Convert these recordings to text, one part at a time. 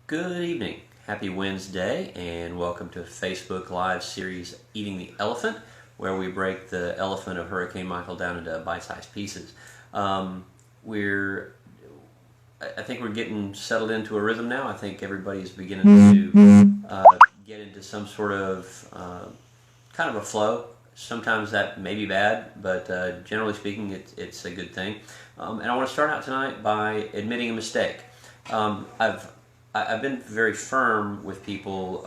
Good evening. Happy Wednesday, and welcome to Facebook Live series Eating the Elephant, where we break the elephant of Hurricane Michael down into bite-sized pieces. I think we're getting settled into a rhythm now. I think everybody's beginning to get into some sort of kind of a flow. Sometimes that may be bad, but generally speaking, it's a good thing. And I want to start out tonight by admitting a mistake. I've been very firm with people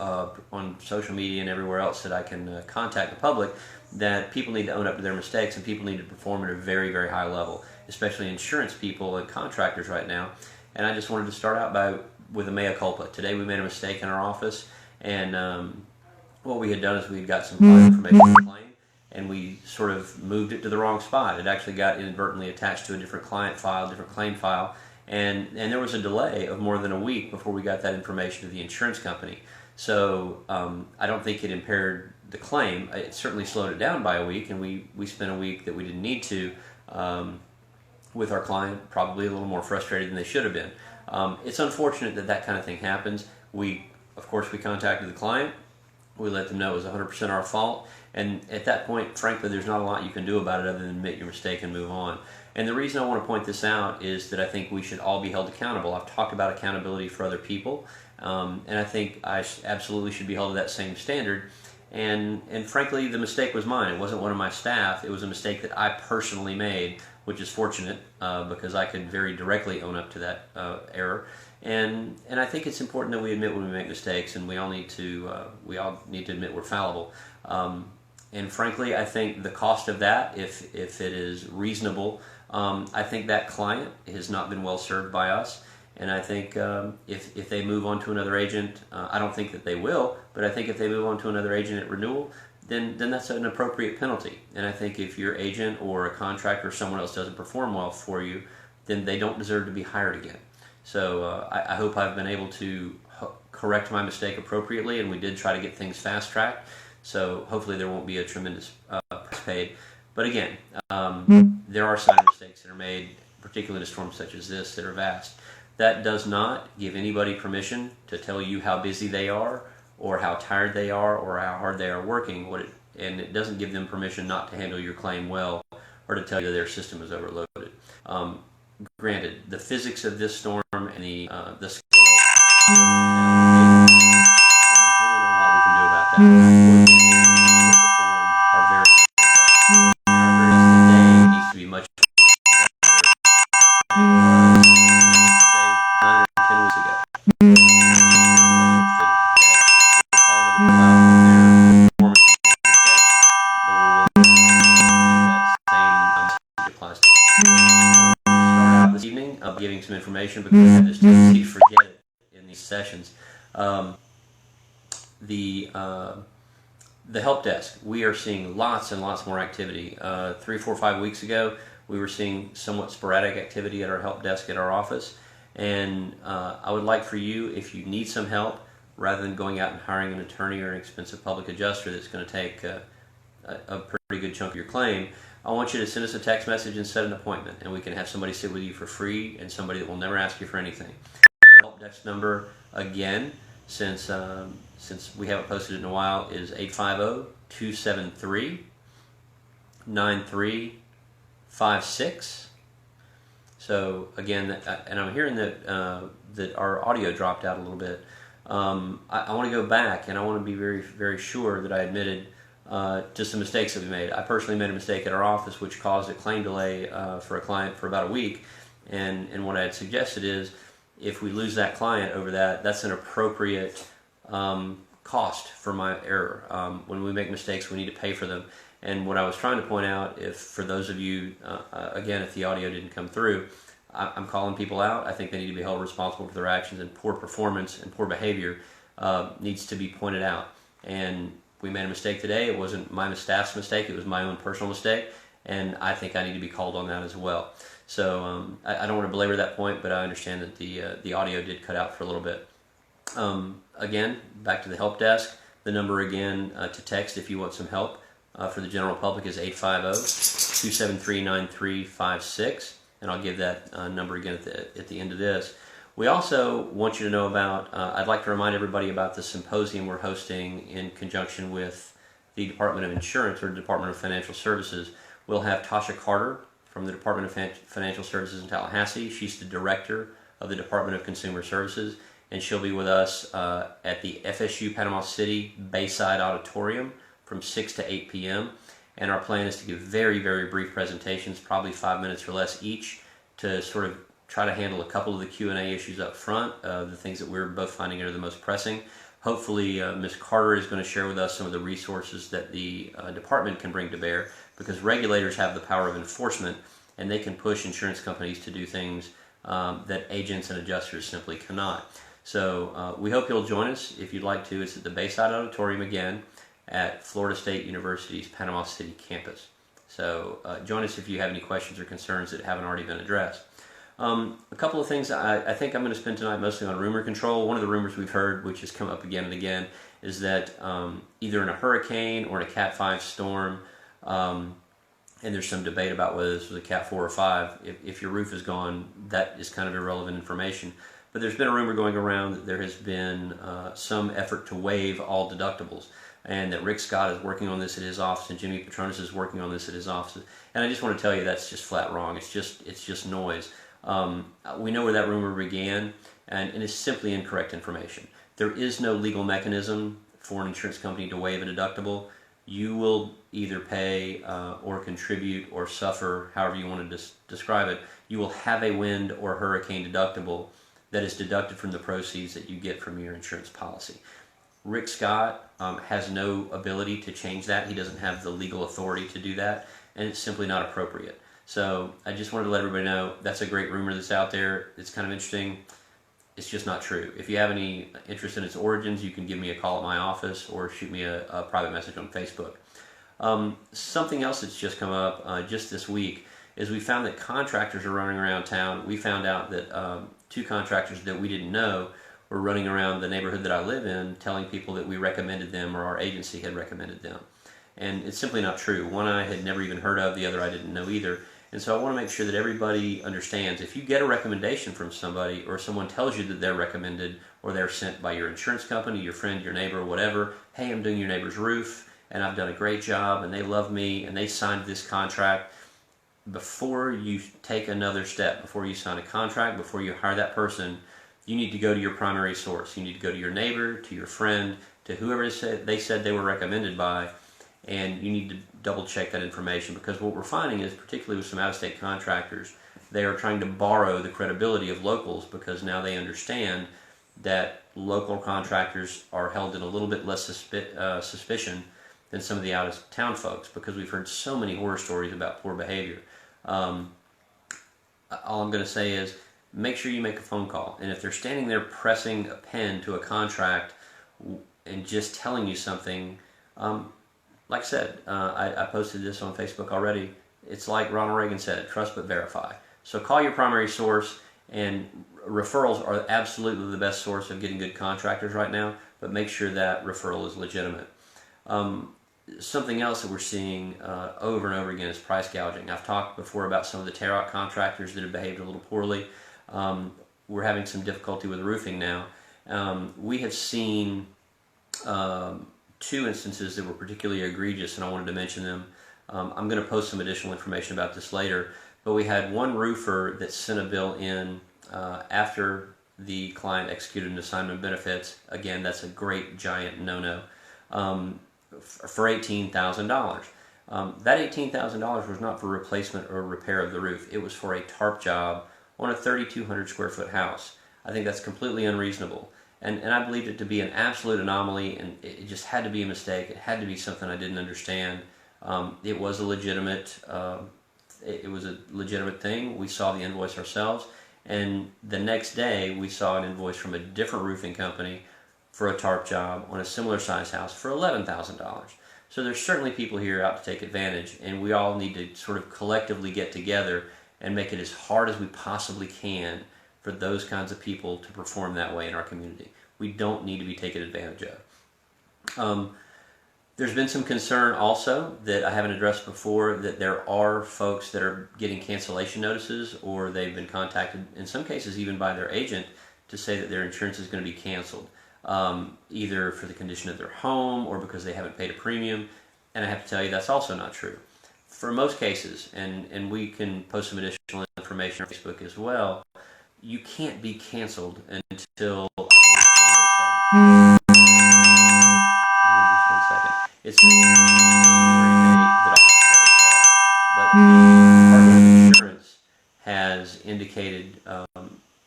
on social media and everywhere else that I can contact the public that people need to own up to their mistakes and people need to perform at a very, very high level, especially insurance people and contractors right now. And I just wanted to start out with a mea culpa. Today we made a mistake in our office, and what we had done is we had got some client information on the claim, and we sort of moved it to the wrong spot. It actually got inadvertently attached to a different client file, different claim file, and there was a delay of more than a week before we got that information to the insurance company. So I don't think it impaired the claim. It certainly slowed it down by a week, and we spent a week that we didn't need to with our client, probably a little more frustrated than they should have been. It's unfortunate that kind of thing happens. Of course, we contacted the client. We let them know it was 100% our fault, and at that point, frankly, there's not a lot you can do about it other than admit your mistake and move on. And the reason I want to point this out is that I think we should all be held accountable. I've talked about accountability for other people, and I think I absolutely should be held to that same standard. And frankly, the mistake was mine. It wasn't one of my staff. It was a mistake that I personally made, which is fortunate because I could very directly own up to that error. And I think it's important that we admit when we make mistakes, and we all need to admit we're fallible. And frankly, I think the cost of that, if it is reasonable, I think that client has not been well served by us. And I think if they move on to another agent, I don't think that they will, but I think if they move on to another agent at renewal, then that's an appropriate penalty. And I think if your agent or a contractor or someone else doesn't perform well for you, then they don't deserve to be hired again. So I hope I've been able to correct my mistake appropriately, and we did try to get things fast-tracked. So hopefully there won't be a tremendous price paid. But again, there are some mistakes that are made, particularly in a storm such as this, that are vast. That does not give anybody permission to tell you how busy they are, or how tired they are, or how hard they are working. And it doesn't give them permission not to handle your claim well, or to tell you that their system is overloaded. Granted, the physics of this storm and the scale, there's really not a lot we can do about that. Our very today needs to be much better than 9 or 10 weeks ago. This evening, I'll be giving some information because I have this tendency to forget it in these sessions. The help desk, we are seeing lots and lots more activity. 3, 4, 5 weeks ago, we were seeing somewhat sporadic activity at our help desk at our office. And I would like for you, if you need some help, rather than going out and hiring an attorney or an expensive public adjuster that's going to take a pretty good chunk of your claim, I want you to send us a text message and set an appointment, and we can have somebody sit with you for free, and somebody that will never ask you for anything. Our help desk number, again, since we haven't posted it in a while, is 850-273-9356. So again, and I'm hearing that our audio dropped out a little bit. I want to go back, and I want to be very, very sure that I admitted to some mistakes that we made. I personally made a mistake at our office which caused a claim delay for a client for about a week, and what I had suggested is if we lose that client over that's an appropriate cost for my error. When we make mistakes, we need to pay for them. And what I was trying to point out, if for those of you, again, if the audio didn't come through, I'm calling people out. I think they need to be held responsible for their actions, and poor performance and poor behavior needs to be pointed out. And we made a mistake today. It wasn't my staff's mistake. It was my own personal mistake, and I think I need to be called on that as well. So I don't want to belabor that point, but I understand that the audio did cut out for a little bit. Again, back to the help desk. The number again to text if you want some help for the general public is 850-273-9356, and I'll give that number again at the end of this. We also want you to know about, I'd like to remind everybody about the symposium we're hosting in conjunction with the Department of Insurance or Department of Financial Services. We'll have Tasha Carter from the Department of Financial Services in Tallahassee. She's the director of the Department of Consumer Services, and she'll be with us at the FSU Panama City Bayside Auditorium from 6 to 8 p.m. And our plan is to give very, very brief presentations, probably 5 minutes or less each, to sort of try to handle a couple of the Q&A issues up front, the things that we're both finding are the most pressing. Hopefully, Ms. Carter is going to share with us some of the resources that the department can bring to bear, because regulators have the power of enforcement, and they can push insurance companies to do things that agents and adjusters simply cannot. So we hope you'll join us. If you'd like to, it's at the Bayside Auditorium again at Florida State University's Panama City campus. So join us if you have any questions or concerns that haven't already been addressed. A couple of things I think I'm going to spend tonight mostly on rumor control. One of the rumors we've heard, which has come up again and again, is that either in a hurricane or in a Cat 5 storm, and there's some debate about whether this was a Cat 4 or 5, if your roof is gone, that is kind of irrelevant information. But there's been a rumor going around that there has been some effort to waive all deductibles, and that Rick Scott is working on this at his office, and Jimmy Petronas is working on this at his office. And I just want to tell you that's just flat wrong. It's just noise. We know where that rumor began, and it's simply incorrect information. There is no legal mechanism for an insurance company to waive a deductible. You will either pay or contribute or suffer, however you want to describe it. You will have a wind or hurricane deductible that is deducted from the proceeds that you get from your insurance policy. Rick Scott has no ability to change that. He doesn't have the legal authority to do that, and it's simply not appropriate. So I just wanted to let everybody know that's a great rumor that's out there. It's kind of interesting. It's just not true. If you have any interest in its origins, you can give me a call at my office or shoot me a private message on Facebook. Something else that's just come up just this week is we found that contractors are running around town. We found out that 2 contractors that we didn't know were running around the neighborhood that I live in telling people that we recommended them or our agency had recommended them. And it's simply not true. One I had never even heard of, the other I didn't know either. And so I want to make sure that everybody understands, if you get a recommendation from somebody or someone tells you that they're recommended or they're sent by your insurance company, your friend, your neighbor, whatever, hey, I'm doing your neighbor's roof and I've done a great job and they love me and they signed this contract, before you take another step, before you sign a contract, before you hire that person, you need to go to your primary source. You need to go to your neighbor, to your friend, to whoever they said they were recommended by, and you need to double check that information, because what we're finding is, particularly with some out-of-state contractors, they are trying to borrow the credibility of locals, because now they understand that local contractors are held in a little bit less suspicion than some of the out-of-town folks, because we've heard so many horror stories about poor behavior. All I'm going to say is, make sure you make a phone call, and if they're standing there pressing a pen to a contract and just telling you something, like I said, I posted this on Facebook already. It's like Ronald Reagan said, trust but verify. So call your primary source, and referrals are absolutely the best source of getting good contractors right now, but make sure that referral is legitimate. Something else that we're seeing over and over again is price gouging. I've talked before about some of the tear-out contractors that have behaved a little poorly. We're having some difficulty with roofing now. We have seen 2 instances that were particularly egregious, and I wanted to mention them. I'm going to post some additional information about this later, but we had one roofer that sent a bill in after the client executed an assignment of benefits. Again, that's a great giant no-no, for $18,000. That $18,000 was not for replacement or repair of the roof. It was for a tarp job on a 3,200 square foot house. I think that's completely unreasonable. And I believed it to be an absolute anomaly, and it just had to be a mistake. It had to be something I didn't understand. It was a legitimate thing. We saw the invoice ourselves, and the next day we saw an invoice from a different roofing company for a tarp job on a similar size house for $11,000. So there's certainly people here out to take advantage, and we all need to sort of collectively get together and make it as hard as we possibly can for those kinds of people to perform that way in our community. We don't need to be taken advantage of. There's been some concern also that I haven't addressed before, that there are folks that are getting cancellation notices, or they've been contacted, in some cases even by their agent, to say that their insurance is going to be canceled, either for the condition of their home or because they haven't paid a premium. And I have to tell you, that's also not true. For most cases, and we can post some additional information on Facebook as well, you can't be canceled until it's the that but the Department of Insurance has indicated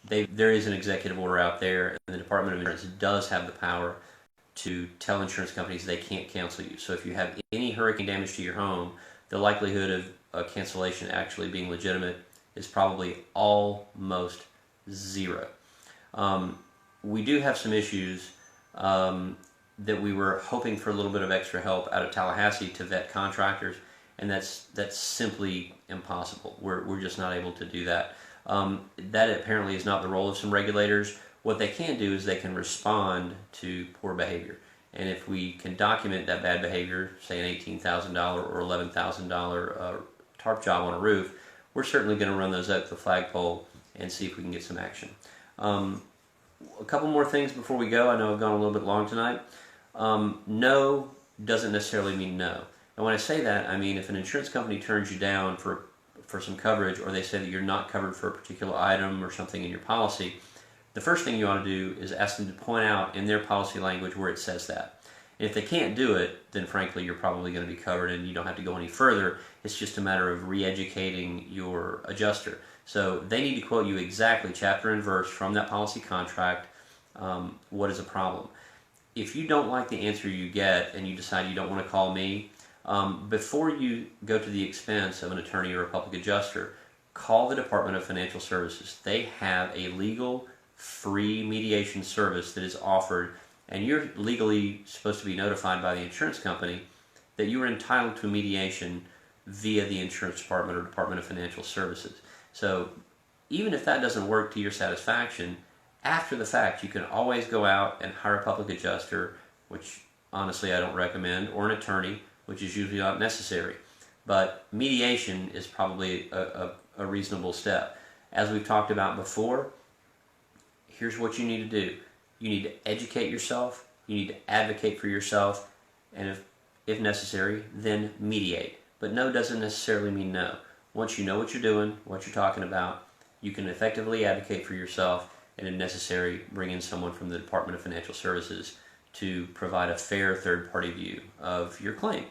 there is an executive order out there, and the Department of Insurance does have the power to tell insurance companies they can't cancel you. So if you have any hurricane damage to your home, the likelihood of a cancellation actually being legitimate is probably almost zero. We do have some issues that we were hoping for a little bit of extra help out of Tallahassee to vet contractors, and that's simply impossible. We're just not able to do that. That apparently is not the role of some regulators. What they can do is they can respond to poor behavior, and if we can document that bad behavior, say an $18,000 or $11,000 tarp job on a roof, we're certainly going to run those up the flagpole and see if we can get some action. A couple more things before we go. I know I've gone a little bit long tonight. No doesn't necessarily mean no. And when I say that, I mean if an insurance company turns you down for some coverage, or they say that you're not covered for a particular item or something in your policy, the first thing you want to do is ask them to point out in their policy language where it says that. And if they can't do it, then frankly you're probably going to be covered and you don't have to go any further. It's just a matter of re-educating your adjuster. So they need to quote you exactly, chapter and verse, from that policy contract, what is a problem. If you don't like the answer you get and you decide you don't want to call me, before you go to the expense of an attorney or a public adjuster, call the Department of Financial Services. They have a legal, free mediation service that is offered, and you're legally supposed to be notified by the insurance company that you are entitled to mediation via the insurance department or Department of Financial Services. So even if that doesn't work to your satisfaction, after the fact you can always go out and hire a public adjuster, which honestly I don't recommend, or an attorney, which is usually not necessary. But mediation is probably a reasonable step. As we've talked about before, here's what you need to do. You need to educate yourself, you need to advocate for yourself, and if necessary, then mediate. But no doesn't necessarily mean no. Once you know what you're doing, what you're talking about, you can effectively advocate for yourself, and if necessary, bring in someone from the Department of Financial Services to provide a fair third-party view of your claim.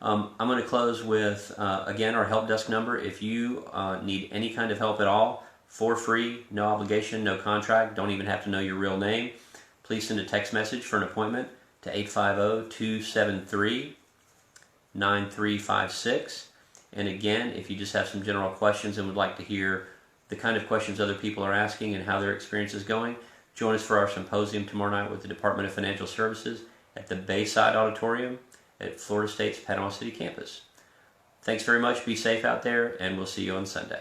I'm going to close with, again, our help desk number. If you need any kind of help at all, for free, no obligation, no contract, don't even have to know your real name, please send a text message for an appointment to 850-273-9356. And again, if you just have some general questions and would like to hear the kind of questions other people are asking and how their experience is going, join us for our symposium tomorrow night with the Department of Financial Services at the Bayside Auditorium at Florida State's Panama City campus. Thanks very much. Be safe out there, and we'll see you on Sunday.